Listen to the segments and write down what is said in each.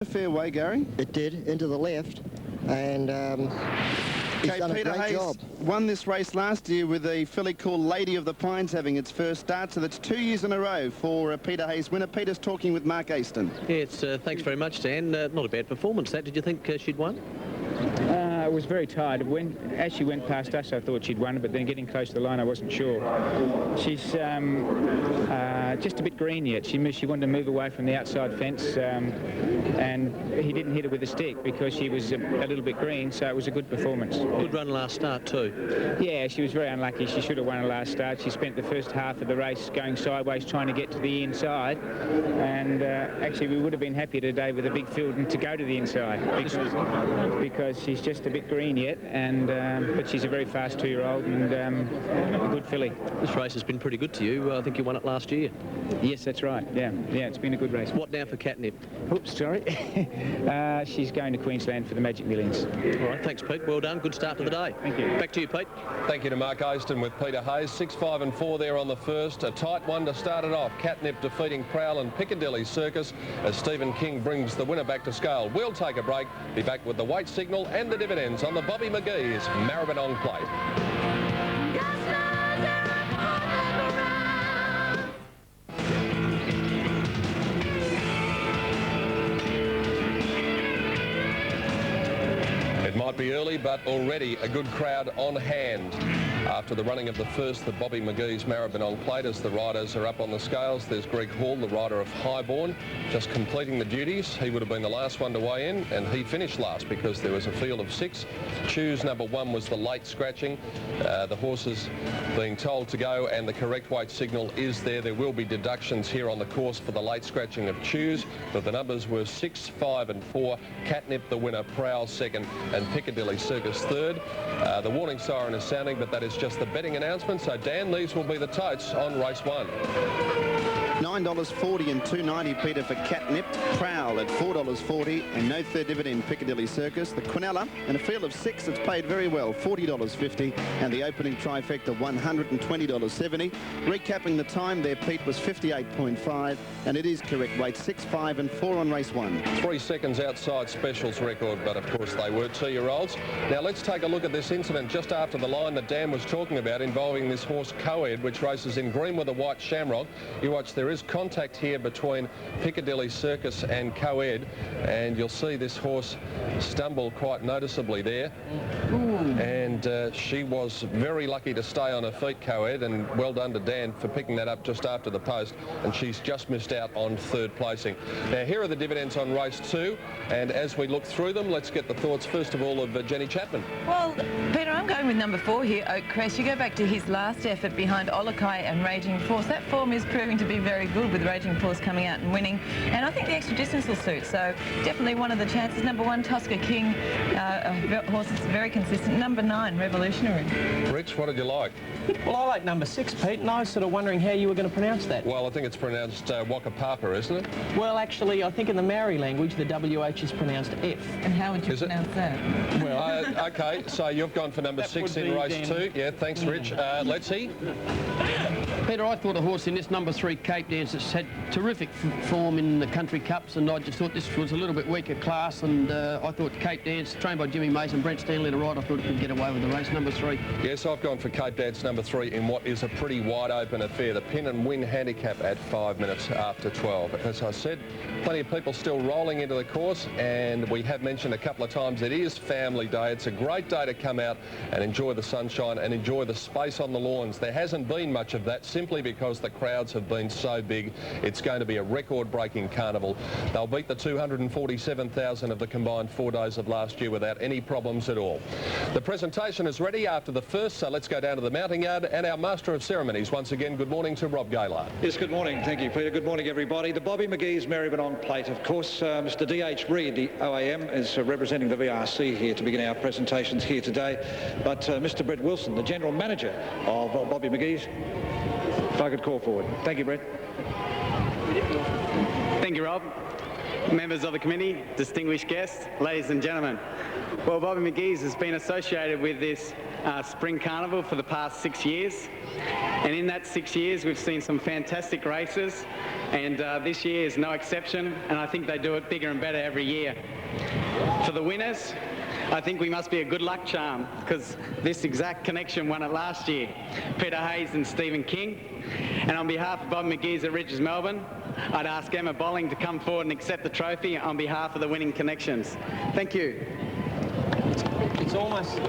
Fair way, Gary. It did, into the left, and he's done Peter a great Hayes job. won this race last year with a filly called Lady of the Pines having its first start, so that's 2 years in a row for Peter Hayes winner. Peter's talking with Mark Aston. Yeah, it's thanks very much, Dan. Not a bad performance, that. Did you think she'd won? I was very tired. As she went past us, I thought she'd won, but then getting close to the line, I wasn't sure. She's just a bit green yet. She wanted to move away from the outside fence, and he didn't hit her with a stick because she was a little bit green, so it was a good performance. Good run last start too. Yeah, she was very unlucky. She should have won her last start. She spent the first half of the race going sideways, trying to get to the inside, and actually we would have been happier today with a big field and to go to the inside because she's just a bit green yet, and but she's a very fast 2-year-old and a good filly. This race has been pretty good to you. I think you won it last year. Yes, that's right. Yeah, it's been a good race. What now for Catnip? Oops, sorry. She's going to Queensland for the Magic Millions. All right, thanks, Pete. Well done. Good start to the day. Thank you. Back to you, Pete. Thank you to Mark Aston with Peter Hayes. 6, 5 and 4 there on the first. A tight one to start it off. Catnip defeating Prowl and Piccadilly Circus as Stephen King brings the winner back to scale. We'll take a break. Be back with the weight signal and the dividends on the Bobby McGee's Maribyrnong Plate. It might be early, but already a good crowd on hand. After the running of the first, the Bobby McGee's Maribyrnong Plate, as the riders are up on the scales, there's Greg Hall, the rider of Highborn, just completing the duties. He would have been the last one to weigh in, and he finished last because there was a field of 6. Choose number 1 was the late scratching. The horses being told to go, and the correct weight signal is there. There will be deductions here on the course for the late scratching of Choose, but the numbers were 6, 5 and 4. Catnip the winner, Prowl second, and Piccadilly Circus third. The warning siren is sounding, but that is just the betting announcement. So Dan, these will be the totes on race 1. $9.40 and $2.90, Peter, for Catnip. Prowl at $4.40 and no third dividend, Piccadilly Circus. The Quinella in a field of 6, it's paid very well, $40.50, and the opening trifecta, $120.70. Recapping the time there, Pete, was 58.5, and it is correct weight, 6, 5 and 4 on race 1. 3 seconds outside Special's record, but of course they were 2-year-olds. Now let's take a look at this incident just after the line that Dan was talking about involving this horse Coed, which races in green with a white shamrock. You watch, there is contact here between Piccadilly Circus and Coed, and you'll see this horse stumble quite noticeably there. And she was very lucky to stay on her feet, Coed, and well done to Dan for picking that up just after the post, and she's just missed out on third placing. Now here are the dividends on race 2, and as we look through them, let's get the thoughts first of all of Jenny Chapman. Well, Peter, I'm going with number 4 here, Oak Crest. You go back to his last effort behind Olokai and Raging Force. That form is proving to be very good with Raging Force coming out and winning, and I think the extra distance will suit, so definitely one of the chances. Number 1, Tosca King, a horse that's very consistent. Number 9, Revolutionary. Rich, what did you like? Well, I like number 6, Pete, and I was sort of wondering how you were going to pronounce that. Well, I think it's pronounced Wakapapa, isn't it? Well, actually, I think in the Maori language, the WH is pronounced F. And how would you pronounce that? Well, okay, so you've gone for number 6 in race 2. Yeah, thanks, Rich. Let's see. Peter, I thought a horse in this number 3, Cape Dance, has had terrific form in the country cups, and I just thought this was a little bit weaker class, and I thought Cape Dance, trained by Jimmy Mason, Brent Stanley to ride, I thought it could get away with the race, number 3. Yes, I've gone for Cape Dance number 3 in what is a pretty wide open affair. The pin and win handicap at 5 minutes after 12. As I said, plenty of people still rolling into the course, and we have mentioned a couple of times it is family day. It's a great day to come out and enjoy the sunshine and enjoy the space on the lawns. There hasn't been much of that simply because the crowds have been so big. It's going to be a record-breaking carnival. They'll beat the 247,000 of the combined 4 days of last year without any problems at all. The presentation is ready after the first, so let's go down to the mounting yard and our Master of Ceremonies. Once again, good morning to Rob Gaylard. Yes, good morning. Thank you, Peter. Good morning, everybody. The Bobby McGee's Maribyrnong Plate, of course. Mr. D.H. Reid, the OAM, is representing the VRC here to begin our presentations here today. But Mr. Brett Wilson, the General Manager of Bobby McGee's, if I could call forward. Thank you, Brett. Thank you, Rob. Members of the committee, distinguished guests, ladies and gentlemen. Well, Bobby McGee's has been associated with this Spring Carnival for the past 6 years. And in that 6 years, we've seen some fantastic races, and this year is no exception, and I think they do it bigger and better every year. For the winners, I think we must be a good luck charm, because this exact connection won it last year. Peter Hayes and Stephen King. And on behalf of Bob McGee's at Ridges Melbourne, I'd ask Emma Bolling to come forward and accept the trophy on behalf of the winning connections. Thank you. It's almost...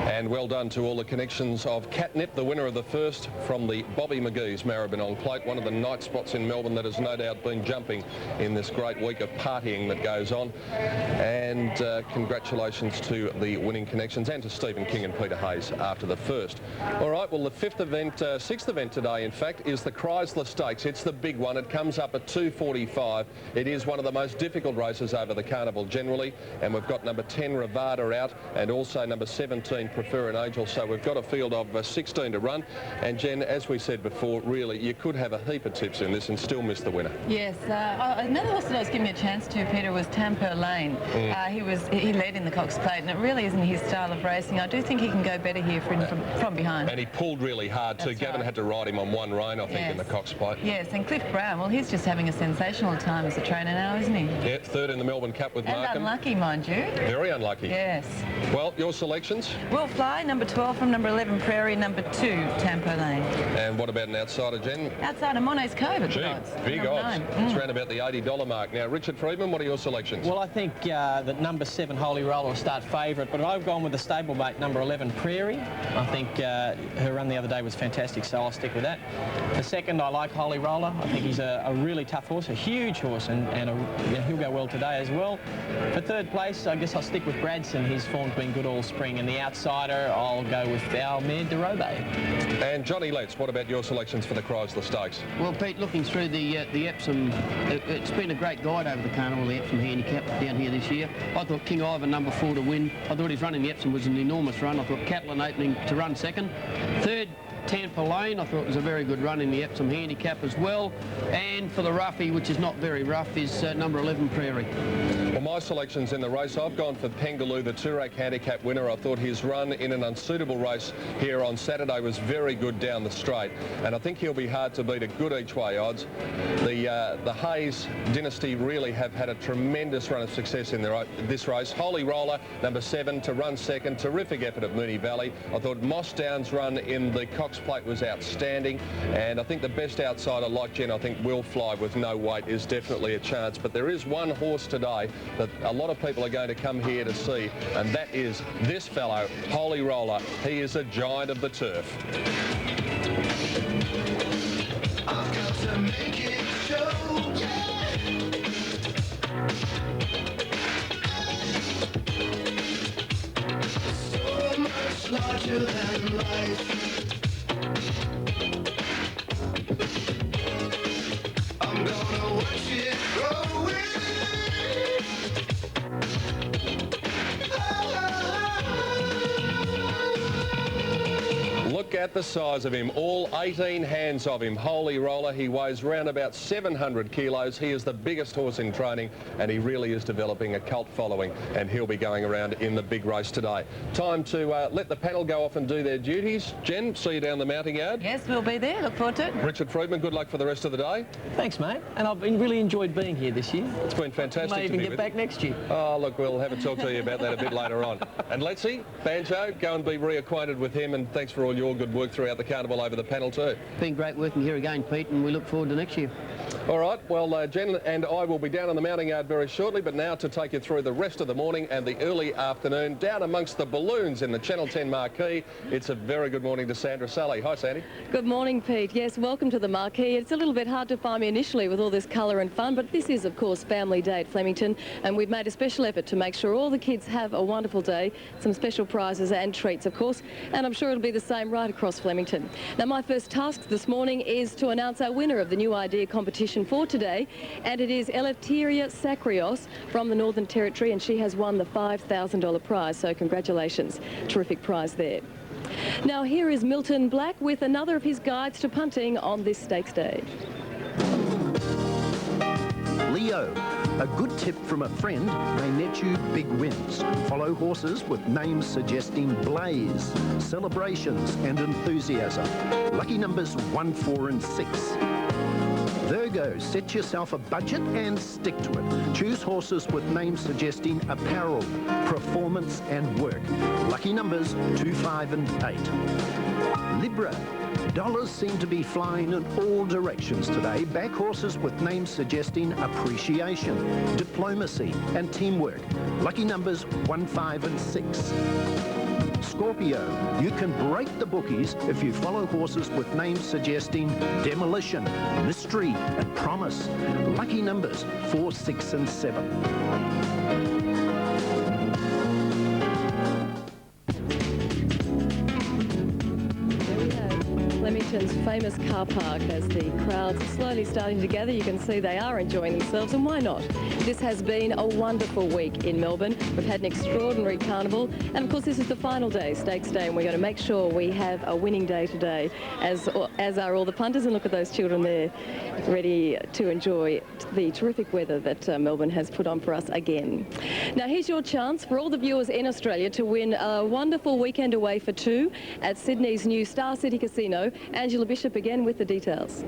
And well done to all the connections of Catnip, the winner of the first from the Bobby McGee's Maribyrnong Plate, one of the night spots in Melbourne that has no doubt been jumping in this great week of partying that goes on. And congratulations to the winning connections and to Stephen King and Peter Hayes after the first. All right, well, the sixth event today, in fact, is the Chrysler Stakes. It's the big one. It comes up at 2:45. It is one of the most difficult races over the carnival generally, and we've got number 10 Ravada out and also number 17 Prefer an Angel, so we've got a field of 16 to run. And Jen, as we said before, really you could have a heap of tips in this and still miss the winner. Yes, another horse that I was giving you a chance to, Peter, was Tamper Lane. He led in the Cox Plate, and it really isn't his style of racing. I do think he can go better here from behind. And he pulled really hard too. Gavin had to ride him on one rein, I think, in the Cox Plate. Yes, and Cliff Brown, well, he's just having a sensational time as a trainer now, isn't he? Yeah, third in the Melbourne Cup with Markham. And unlucky, mind you. Very unlucky. Yes. Well, your selections? Will Fly, number 12 from number 11 Prairie, number 2 Tamper Lane. And what about an outsider, Jen? Outsider Mono's Cove at the odds. Big odds. It's around about the $80 mark. Now, Richard Friedman, what are your selections? Well, I think that number 7 Holy Roller will start favourite, but I've gone with the stablemate number 11 Prairie. I think her run the other day was fantastic, so I'll stick with that. For second, I like Holy Roller. I think he's a really tough horse, a huge horse, and he'll go well today as well. For third place, I guess I'll stick with Bradson. His form's been good all spring, and the outsider, I'll go with our mare Derobe. And Johnny Letts, what about your selections for the Chrysler Stakes? Well, Pete, looking through the Epsom, it's been a great guide over the carnival, the Epsom handicap down here this year. I thought King Ivan, number 4 to win. I thought his run in the Epsom was an enormous run. I thought Catlin opening to run second. Third, Tampa Lane, I thought it was a very good run in the Epsom handicap as well. And for the roughie, which is not very rough, is number 11 Prairie. Well, my selections in the race, I've gone for Pengaloo, the Toorak handicap winner. I thought his run in an unsuitable race here on Saturday was very good down the straight, and I think he'll be hard to beat at good each way odds. The Hayes dynasty really have had a tremendous run of success in this race. Holy Roller, number 7, to run second. Terrific effort at Moonee Valley. I thought Moss Downs' run in the Cox Plate was outstanding, and I think the best outsider, like Jen, I think Will Fly with no weight is definitely a chance. But there is one horse today that a lot of people are going to come here to see, and that is this fellow, Holy Roller. He is a giant of the turf. I've got to make it show, so much larger than life. I'm gonna watch it grow in. Look at the size of him, all 18 hands of him. Holy Roller, he weighs around about 700 kilos. He is the biggest horse in training, and he really is developing a cult following, and he'll be going around in the big race today. Time to let the panel go off and do their duties. Jen, see you down the mounting yard. Yes, we'll be there. Look forward to it. Richard Friedman, good luck for the rest of the day. Thanks, mate. And I've really enjoyed being here this year. It's been fantastic. May even get back next year. Oh, look, we'll have a talk to you about that a bit later on. And Lettsy, Banjo, go and be reacquainted with him, and thanks for all your good work throughout the carnival over the panel too. Been great working here again, Pete, and we look forward to next year. All right, well, Jen and I will be down on the mounting yard very shortly, but now to take you through the rest of the morning and the early afternoon down amongst the balloons in the Channel 10 marquee. It's a very good morning to Sandra Sally. Hi, Sandy. Good morning, Pete. Yes, welcome to the marquee. It's a little bit hard to find me initially with all this colour and fun, but this is, of course, Family Day at Flemington, and we've made a special effort to make sure all the kids have a wonderful day, some special prizes and treats, of course, and I'm sure it'll be the same right across Flemington. Now, my first task this morning is to announce our winner of the New Idea competition for today, and it is Eleftheria Sakrios from the Northern Territory, and she has won the $5,000 prize, so congratulations. Terrific prize there. Now, here is Milton Black with another of his guides to punting on this stakes day. Leo, A good tip from a friend may net you big wins. Follow horses with names suggesting blaze, celebrations and enthusiasm. Lucky numbers 1, 4 and 6. Virgo, set yourself a budget and stick to it. Choose horses with names suggesting apparel, performance and work. Lucky numbers 2, 5 and 8. Libra, dollars seem to be flying in all directions today. Back horses with names suggesting appreciation, diplomacy and teamwork. Lucky numbers 1, 5 and 6. Scorpio, you can break the bookies if you follow horses with names suggesting demolition, mystery and promise. Lucky numbers 4, 6 and 7. Flemington's famous car park as the crowds are slowly starting to gather. You can see they are enjoying themselves, and why not? This has been a wonderful week in Melbourne. We've had an extraordinary carnival, and of course this is the final day, Stakes Day, and we're going to make sure we have a winning day today, as are all the punters. And look at those children there, ready to enjoy the terrific weather that Melbourne has put on for us again. Now here's your chance for all the viewers in Australia to win a wonderful weekend away for two at Sydney's new Star City Casino. Angela Bishop again with the details.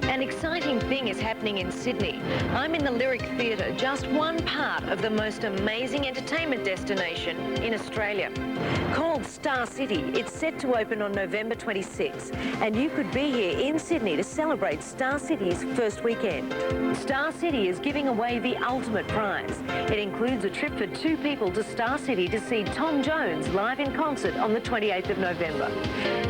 An exciting thing is happening in Sydney. I'm in the Lyric Theatre, just one part of the most amazing entertainment destination in Australia. Called Star City, it's set to open on November 26, and you could be here in Sydney to celebrate Star City's first weekend. Star City is giving away the ultimate prize. It includes a trip for two people to Star City to see Tom Jones live in concert on the 28th of November.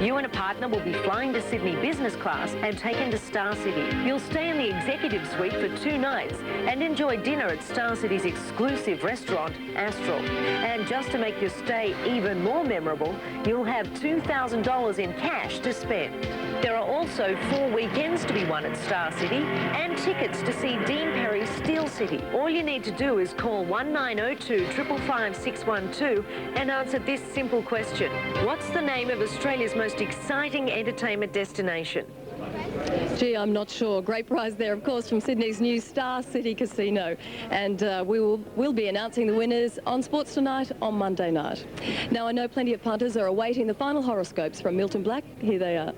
You and a partner will be flying to Sydney business class and taken to Star City. You'll stay in the executive suite for 2 nights and enjoy dinner at Star City's exclusive restaurant, Astral. And just to make your stay even more memorable, you'll have $2,000 in cash to spend. There are also 4 weekends to be won at Star City and tickets to see Dean Perry's Steel City. All you need to do is call 1902 555 612 and answer this simple question. What's the name of Australia's most exciting entertainment destination? Gee, I'm not sure. Great prize there, of course, from Sydney's new Star City Casino. And we'll be announcing the winners on Sports Tonight on Monday night. Now, I know plenty of punters are awaiting the final horoscopes from Milton Black. Here they are.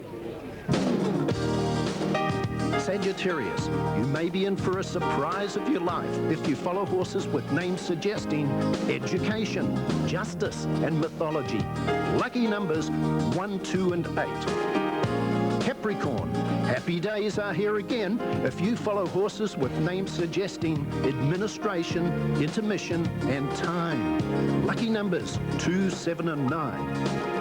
Sagittarius, you may be in for a surprise of your life if you follow horses with names suggesting education, justice and mythology. Lucky numbers 1, 2 and 8. Capricorn, happy days are here again if you follow horses with names suggesting administration, intermission and time. Lucky numbers 2, 7 and 9.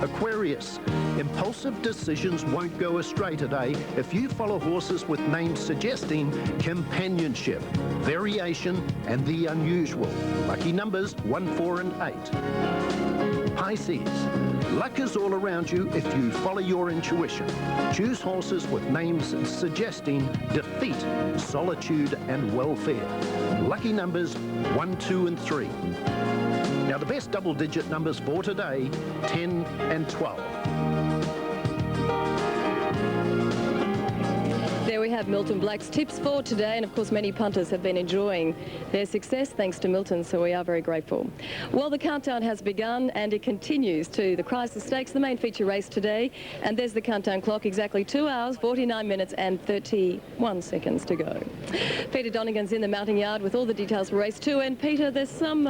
Aquarius, impulsive decisions won't go astray today if you follow horses with names suggesting companionship, variation and the unusual. Lucky numbers 1, 4 and 8. Pisces, luck is all around you if you follow your intuition. Choose horses with names suggesting defeat, solitude and welfare. Lucky numbers 1, 2 and 3. Now the best double-digit numbers for today, 10 and 12. There we have Milton Black's tips for today, and of course many punters have been enjoying their success thanks to Milton, so we are very grateful. Well, the countdown has begun and it continues to the Chrysler Stakes, the main feature race today, and there's the countdown clock, exactly 2 hours, 49 minutes and 31 seconds to go. Peter Donegan's in the mounting yard with all the details for race 2, and Peter, there's some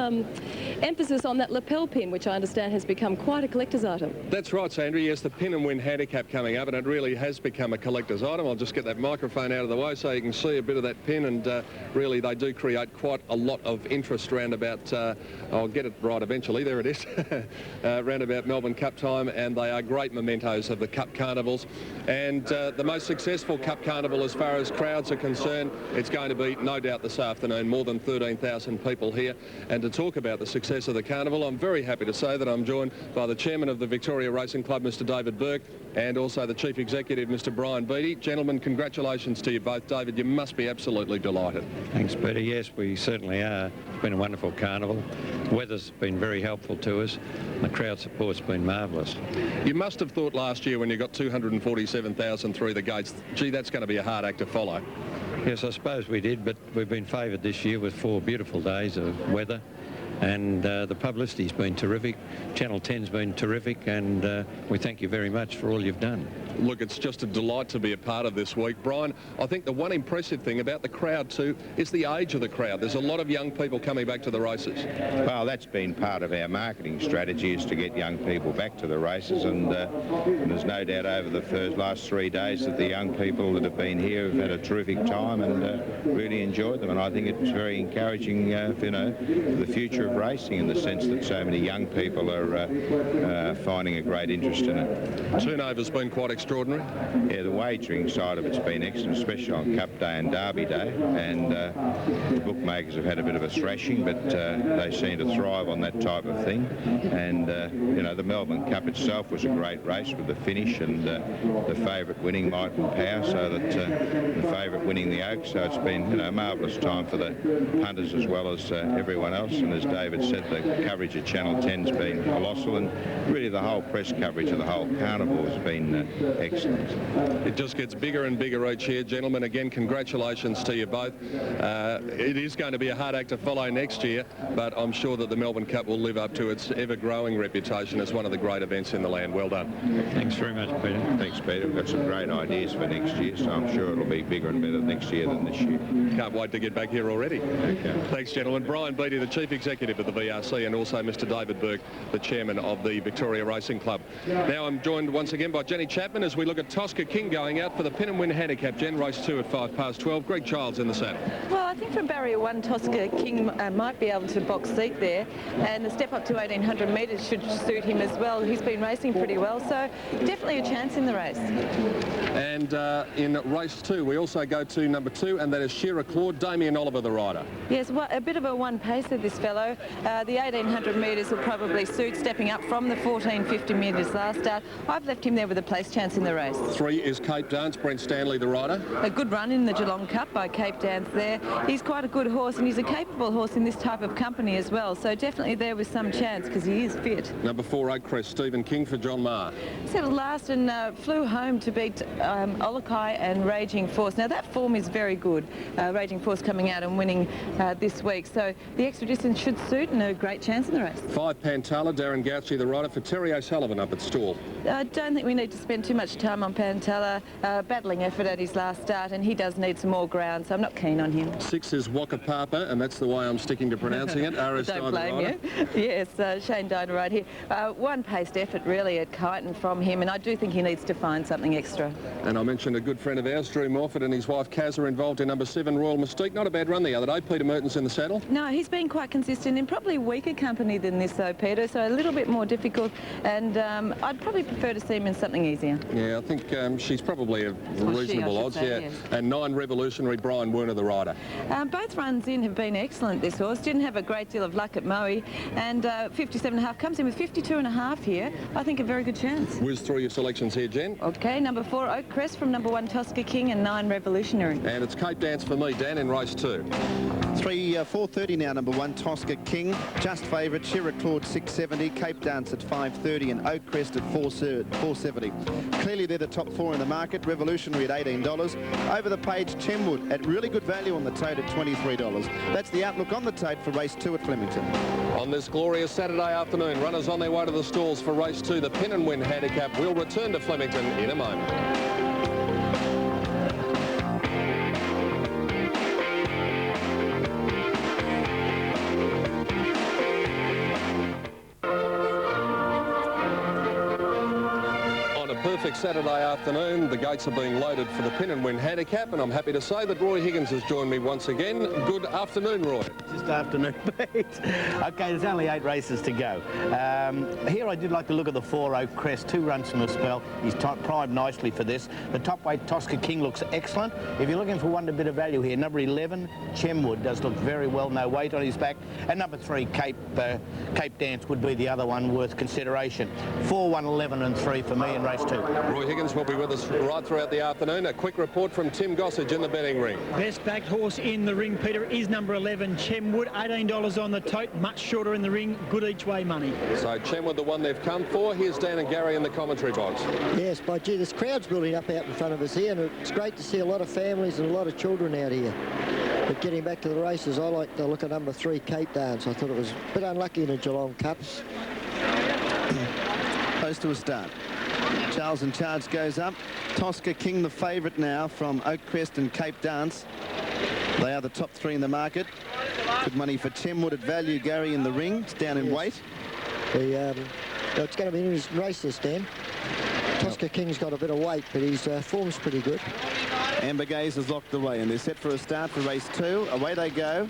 emphasis on that lapel pin, which I understand has become quite a collector's item. That's right, Sandra. Yes, the pin and win handicap coming up, and it really has become a collector's item. I'll just get that microphone out of the way so you can see a bit of that pin, and really they do create quite a lot of interest round about, I'll get it right eventually, there it is, round about Melbourne Cup time, and they are great mementos of the Cup Carnivals. And the most successful Cup Carnival as far as crowds are concerned, it's going to be no doubt this afternoon, more than 13,000 people here. And to talk about the success of the Carnival, I'm very happy to say that I'm joined by the Chairman of the Victoria Racing Club, Mr David Burke, and also the Chief Executive, Mr Brian Beattie. Gentlemen, congratulations to you both. David, you must be absolutely delighted. Thanks, Peter. Yes, we certainly are. It's been a wonderful carnival. The weather's been very helpful to us. The crowd support's been marvellous. You must have thought last year when you got 247,000 through the gates, gee, that's going to be a hard act to follow. Yes, I suppose we did, but we've been favoured this year with 4 beautiful days of weather. And the publicity's been terrific. Channel 10's been terrific, and we thank you very much for all you've done. Look, it's just a delight to be a part of this week. Brian, I think the one impressive thing about the crowd too is the age of the crowd. There's a lot of young people coming back to the races. Well, that's been part of our marketing strategy, is to get young people back to the races, and there's no doubt over the last 3 days that the young people that have been here have had a terrific time and really enjoyed them. And I think it's very encouraging, for the future of racing, in the sense that so many young people are finding a great interest in it. Turnover's been quite extraordinary. Yeah, the wagering side of it's been excellent, especially on Cup Day and Derby Day, and the bookmakers have had a bit of a thrashing, but they seem to thrive on that type of thing. And the Melbourne Cup itself was a great race with the finish, and the favourite winning Might and Power, so that the favourite winning the Oaks. So it's been a marvellous time for the punters as well as everyone else. And as David said, the coverage of Channel 10's been colossal, and really the whole press coverage of the whole carnival has been excellent. It just gets bigger and bigger each year. Gentlemen, again, congratulations to you both. It is going to be a hard act to follow next year, but I'm sure that the Melbourne Cup will live up to its ever-growing reputation as one of the great events in the land. Well done. Thanks very much, Peter. Thanks, Peter. We've got some great ideas for next year, so I'm sure it'll be bigger and better next year than this year. Can't wait to get back here already. Okay. Thanks, gentlemen. Brian Beattie, the Chief Executive of the VRC, and also Mr. David Burke, the Chairman of the Victoria Racing Club. Now I'm joined once again by Jenny Chapman as we look at Tosca King going out for the Pin and Win Handicap. Jen, race 2 at 12:05. Greg Childs in the saddle. Well, I think from barrier 1, Tosca King might be able to box seat there, and the step up to 1800 metres should suit him as well. He's been racing pretty well, so definitely a chance in the race. And in race 2, we also go to number 2, and that is Shearer Claude, Damien Oliver, the rider. Yes, well, a bit of a one-pacer, this fellow. The 1800 metres will probably suit, stepping up from the 1450 metres last start. I've left him there with a place chance in the race. 3 is Cape Dance, Brent Stanley, the rider. A good run in the Geelong Cup by Cape Dance there. He's quite a good horse, and he's a capable horse in this type of company as well, so definitely there was some chance because he is fit. Number 4, Oakcrest, Stephen King for John Maher. Settled last and flew home to beat Olokai and Raging Force. Now that form is very good. Raging Force coming out and winning this week, so the extra distance should suit and a great chance in the race. 5, Pantala, Darren Gouchy, the rider for Terry O'Sullivan up at Stawell. I don't think we need to spend too much time on Pantala. Battling effort at his last start, and he does need some more ground, so I'm not keen on him. 6 is Waka Papa, and that's the way I'm sticking to pronouncing it. Don't blame you. Yes, Shane Diner right here. One-paced effort really at Kyneton from him, and I do think he needs to find something extra. And I mentioned a good friend of ours, Drew Morford, and his wife Kaz are involved in number 7, Royal Mystique. Not a bad run the other day. Peter Merton's in the saddle. No, he's been quite consistent in probably weaker company than this though, Peter, so a little bit more difficult, and I'd probably prefer to see him in something easier. Yeah, I think she's probably a reasonable odds, say, yeah. yes. And 9, Revolutionary, Brian Werner, the rider. Both runs in have been excellent, this horse. Didn't have a great deal of luck at Moe, and 57.5 comes in with 52.5 here. I think a very good chance. Whiz through your selections here, Jen. Okay, number 4, Oakcrest from number 1, Tosca King, and 9, Revolutionary. And it's Cape Dance for me, Dan, in race 2. 4:30 now, number 1, Tosca King. Just favourite, Shearer Claude 670, Cape Dance at 5:30, and Oakcrest at 4:70. Clearly they're the top 4 in the market. Revolutionary at $18. Over the page, Chenwood at really good value on the tote at $23. That's the outlook on the tote for race 2 at Flemington. On this glorious Saturday afternoon, runners on their way to the stalls for race 2, the Pin and Win Handicap will return to Flemington in a moment. Perfect Saturday afternoon. The gates are being loaded for the Pin and Win Handicap, and I'm happy to say that Roy Higgins has joined me once again. Good afternoon, Roy. Just afternoon, Pete. Okay, there's only 8 races to go. Here I did like to look at the 4 Oakcrest, 2 runs from a spell. He's primed nicely for this. The top weight Tosca King looks excellent. If you're looking for one bit of value here, number 11 Chenwood does look very well, no weight on his back, and number 3 Cape Dance would be the other one worth consideration. 4, 1, 11 and 3 for me in race 2. Roy Higgins will be with us right throughout the afternoon. A quick report from Tim Gossage in the betting ring. Best backed horse in the ring, Peter, is number 11, Chenwood. $18 on the tote, much shorter in the ring, good each way money. So Chenwood, the one they've come for. Here's Dan and Gary in the commentary box. Yes, but gee, this crowd's building up out in front of us here, and it's great to see a lot of families and a lot of children out here. But getting back to the races, I like to look at number 3, Cape Dance. I thought it was a bit unlucky in the Geelong Cup. Close to a start. Charles in Charge goes up. Tosca King, the favourite now from Oakcrest and Cape Dance. They are the top 3 in the market. Good money for Chenwood at value, Gary, in the ring. It's down in weight. It's going to be an interesting race, this, Dan. Tosca King's got a bit of weight, but his form's pretty good. Amber Gaze is locked away, and they're set for a start for race 2. Away they go.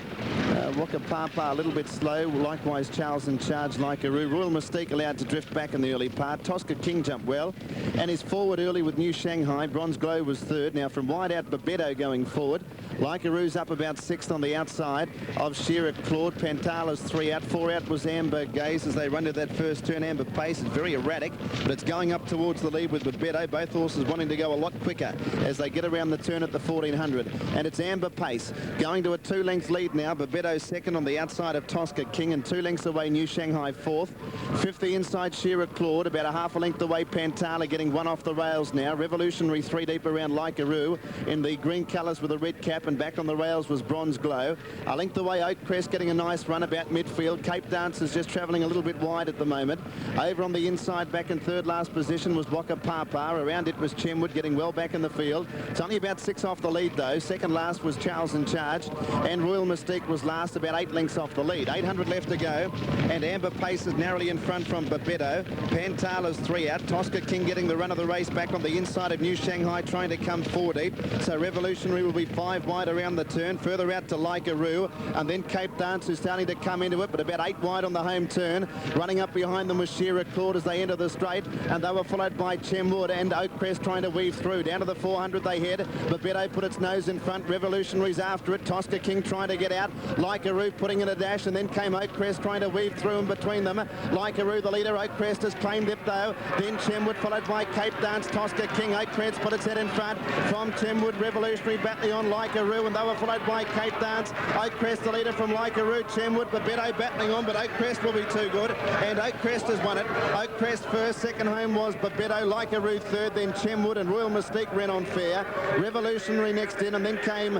Waka Papa a little bit slow. Likewise, Charles in Charge, like Aru. Royal Mystique allowed to drift back in the early part. Tosca King jumped well, and is forward early with New Shanghai. Bronze Glow was 3rd. Now from wide out, Babetto going forward. Like Aru's up about 6th on the outside of Shearer Claude. Pantala's 3 out. 4 out was Amber Gaze as they run to that first turn. Amber Pace is very erratic, but it's going up towards the lead with Babetto. Both horses wanting to go a lot quicker as they get around the turn at the 1400. And it's Amber Pace going to a 2-length lead now. Babetto 2nd on the outside of Tosca King, and 2 lengths away New Shanghai 4th. 5th the inside Shearer Claude, about a half a length away Pantala, getting 1 off the rails now. Revolutionary 3 deep around Like Aru in the green colours with a red cap, and back on the rails was Bronze Glow. A length away Oakcrest getting a nice run about midfield. Cape Dance is just travelling a little bit wide at the moment. Over on the inside, back in 3rd last position was Waka Papa. Around it was Chenwood getting well back in the field. It's only about 6 off the lead though. 2nd last was Charles in Charge, and Royal Mystique was last, about 8 lengths off the lead. 800 left to go, and Amber Pace is narrowly in front from Babetto. Pantala's 3 out. Tosca King getting the run of the race back on the inside of New Shanghai, trying to come 4 deep. So Revolutionary will be 5 wide around the turn, further out to Like Aru, and then Cape Dance who's starting to come into it, but about 8 wide on the home turn. Running up behind them was Shearer Claude as they enter the straight, and they were followed by Chenwood and Oakcrest trying to weave through. Down to the 400 they head. Babetto put its nose in front. Revolutionaries after it. Tosca King trying to get out. Like Aru putting in a dash, and then came Oakcrest trying to weave through and between them. Like Aru, the leader. Oakcrest has claimed it though. Then Chenwood followed by Cape Dance. Tosca King. Oakcrest put its head in front from Chenwood. Revolutionary battling on Like Aru, and they were followed by Cape Dance. Oakcrest the leader from Like Aru. Chenwood, Babetto battling on, but Oakcrest will be too good, and Oakcrest has won it. Oakcrest first, second home was Babetto, Like Aru 3rd, then Chenwood and Royal Mystique ran on fair. Revolutionary next in, and then came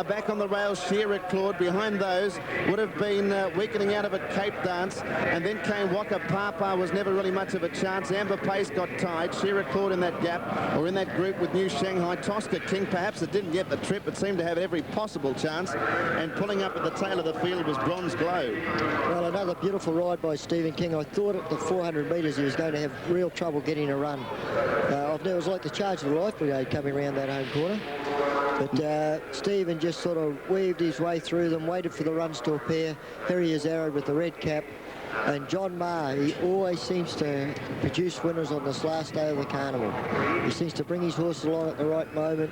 back on the rails Shearer Claude. Behind those would have been weakening out of it Cape Dance, and then came Waka Papa, was never really much of a chance. Amber Pace got tied. Shearer Claude in that gap, or in that group with New Shanghai. Tosca King, perhaps it didn't get the trip, but seemed to have every possible chance, and pulling up at the tail of the field was Bronze Glow. Well, another beautiful ride by Stephen King. I thought at the 400 metres he was going to have real trouble getting a run. It was like the Charge of the Life Brigade coming around that home corner. But Stephen just sort of weaved his way through them, waited for the runs to appear. Here he is, Arrowed with the red cap. And John Maher, he always seems to produce winners on this last day of the carnival. He seems to bring his horses along at the right moment,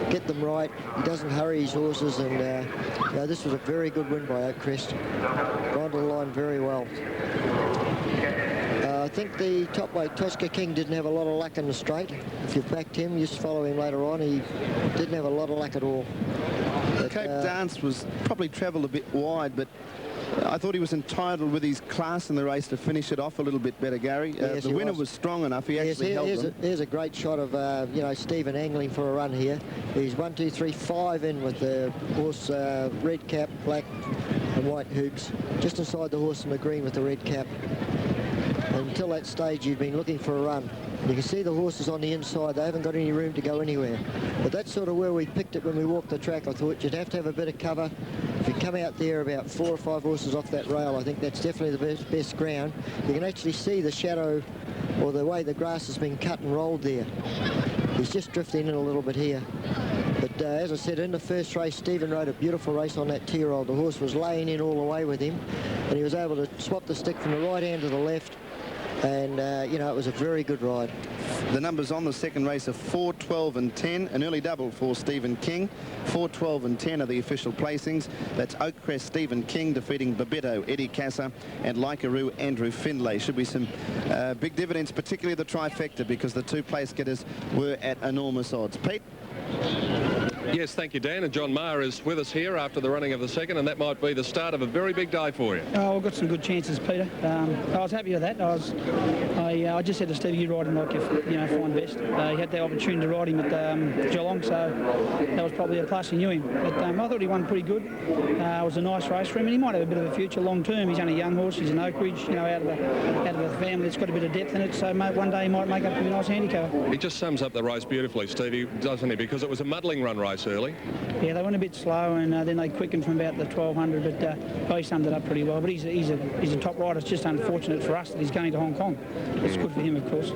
get them right. He doesn't hurry his horses, and this was a very good win by Oakcrest. Gone to the line very well. I think the top weight, Tosca King, didn't have a lot of luck in the straight. If you've backed him, just follow him later on. He didn't have a lot of luck at all. But, Cape Dance was probably travelled a bit wide, but I thought he was entitled with his class in the race to finish it off a little bit better, Gary. Yes, the winner was strong enough. He actually held them. Here's a great shot of Stephen angling for a run here. He's 1, 2, 3, 5 in with the horse red cap, black and white hoops, just inside the horse in the green with the red cap. And until that stage, you've been looking for a run. You can see the horses on the inside. They haven't got any room to go anywhere. But that's sort of where we picked it when we walked the track. I thought you'd have to have a bit of cover. If you come out there about 4 or 5 horses off that rail, I think that's definitely the best ground. You can actually see the shadow or the way the grass has been cut and rolled there. He's just drifting in a little bit here. But as I said, in the first race, Stephen rode a beautiful race on that T-roll. The horse was laying in all the way with him, and he was able to swap the stick from the right hand to the left. And, it was a very good ride. The numbers on the second race are 4, 12 and 10. An early double for Stephen King. 4, 12 and 10 are the official placings. That's Oakcrest Stephen King defeating Babetto Eddie Casa and Laikaroo Andrew Findlay. Should be some big dividends, particularly the trifecta, because the two place getters were at enormous odds. Pete? Yes, thank you, Dan. And John Maher is with us here after the running of the second, and that might be the start of a very big day for you. Oh, we've got some good chances, Peter. I was happy with that. I just said to Steve, you ride him like you find best. He had the opportunity to ride him at Geelong, so that was probably a plus. He knew him. But I thought he won pretty good. It was a nice race for him, and he might have a bit of a future long term. He's only a young horse. He's an Oak Ridge, out of the family. It's got a bit of depth in it, so one day he might make up to a nice handicap. He just sums up the race beautifully, Stevie, doesn't he? Because it was a muddling run race early. Yeah, they went a bit slow, and then they quickened from about the 1200, but he summed it up pretty well. But he's a top rider. It's just unfortunate for us that he's going to Hong Kong. It's good for him, of course.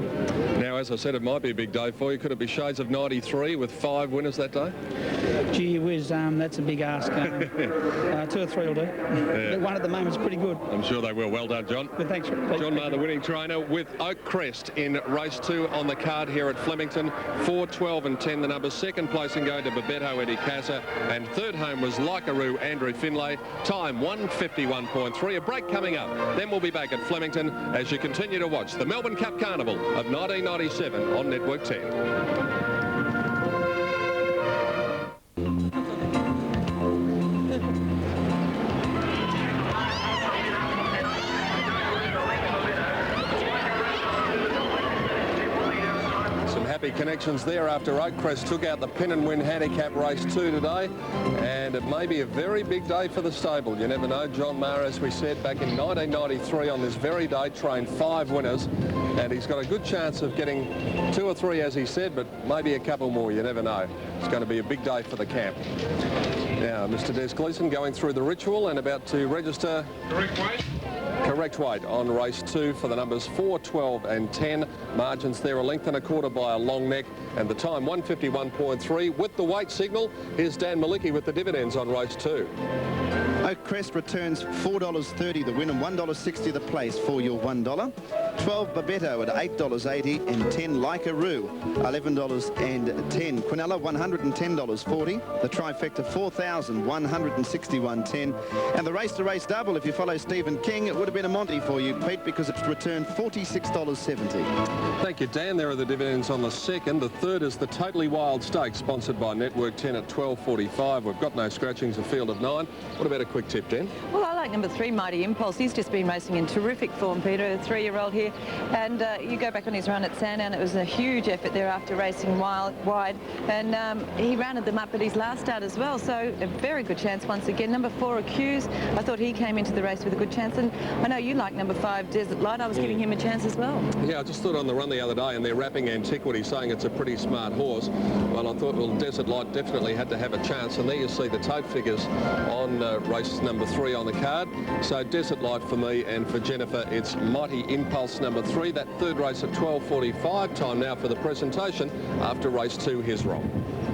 Now, as I said, it might be a big day for you. Could it be shades of 93 with 5 winners that day? Gee whiz, that's a big ask. 2 or 3 will do. Yeah. One at the moment's pretty good. I'm sure they will. Well done, John. Good, thanks. John Maher, the winning trainer, with Oakcrest in race 2 on the card here at Flemington. 4, 12 and 10 the numbers. Second placing going to Babetto Eddie Casa, and third home was Laikaroo Andrew Findlay. Time 1:51.3. A break coming up. Then we'll be back at Flemington as you continue to watch the Melbourne Cup Carnival of 1997 on Network 10. Connections there after Oakcrest took out the Pin and Win handicap race 2 today, and it may be a very big day for the stable. You never know. John Maher, as we said, back in 1993 on this very day, trained 5 winners, and he's got a good chance of getting 2 or 3, as he said, but maybe a couple more. You never know. It's going to be a big day for the camp. Now, Mr. Des Gleeson going through the ritual and about to register correct weight on race 2 for the numbers 4, 12 and 10. Margins there a length and a quarter by a long neck, and the time 1:51.3. With the weight signal, here's Dan Malicki with the dividends on race 2. Oakcrest returns $4.30 the win and $1.60 the place for your $1. 12 Babetto at $8.80 and 10 Laikaroo $11.10. Quinella $110.40. The trifecta $4,161.10. And the race-to-race double, if you follow Stephen King, it would have been a Monty for you, Pete, because it's returned $46.70. Thank you, Dan. There are the dividends on the second. The third is the Totally Wild Stakes, sponsored by Network 10 at $12.45. We've got no scratchings, a field of 9. What about a quick tip, Dan? Well, I like number 3, Mighty Impulse. He's just been racing in terrific form, Peter, a 3-year-old here. And you go back on his run at Sandown, it was a huge effort there after racing wide. And he rounded them up at his last start as well. So a very good chance once again. Number 4, Accused. I thought he came into the race with a good chance. And I know you like number 5, Desert Light. I was giving him a chance as well. Yeah, I just thought on the run the other day, and they're wrapping Antiquity, saying it's a pretty smart horse. Well, I thought, well, Desert Light definitely had to have a chance. And there you see the tote figures on race number 3 on the card. So Desert Light for me, and for Jennifer, it's Mighty Impulse number 3. That third race at 12:45. Time now for the presentation after race 2. Here's Rob.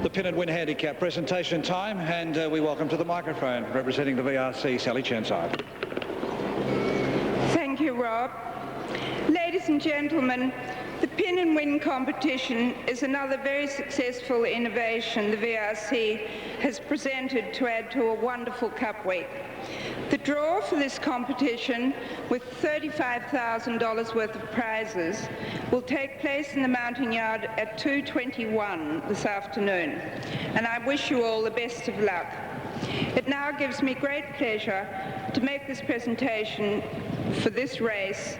The Pin and Win handicap presentation time, and we welcome to the microphone, representing the VRC, Sally Chenside. Thank you, Rob. Ladies and gentlemen, the Pin and Win competition is another very successful innovation the VRC has presented to add to a wonderful Cup week. The draw for this competition, with $35,000 worth of prizes, will take place in the Mounting Yard at 2:21 this afternoon, and I wish you all the best of luck. It now gives me great pleasure to make this presentation for this race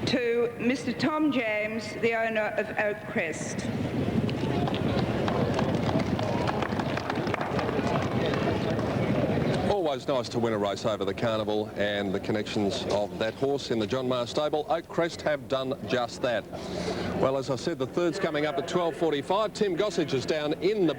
to Mr. Tom James, the owner of Oakcrest. Always nice to win a race over the carnival, and the connections of that horse in the John Maher stable, Oakcrest, have done just that. Well, as I said, the third's coming up at 12:45. Tim Gossage is down in the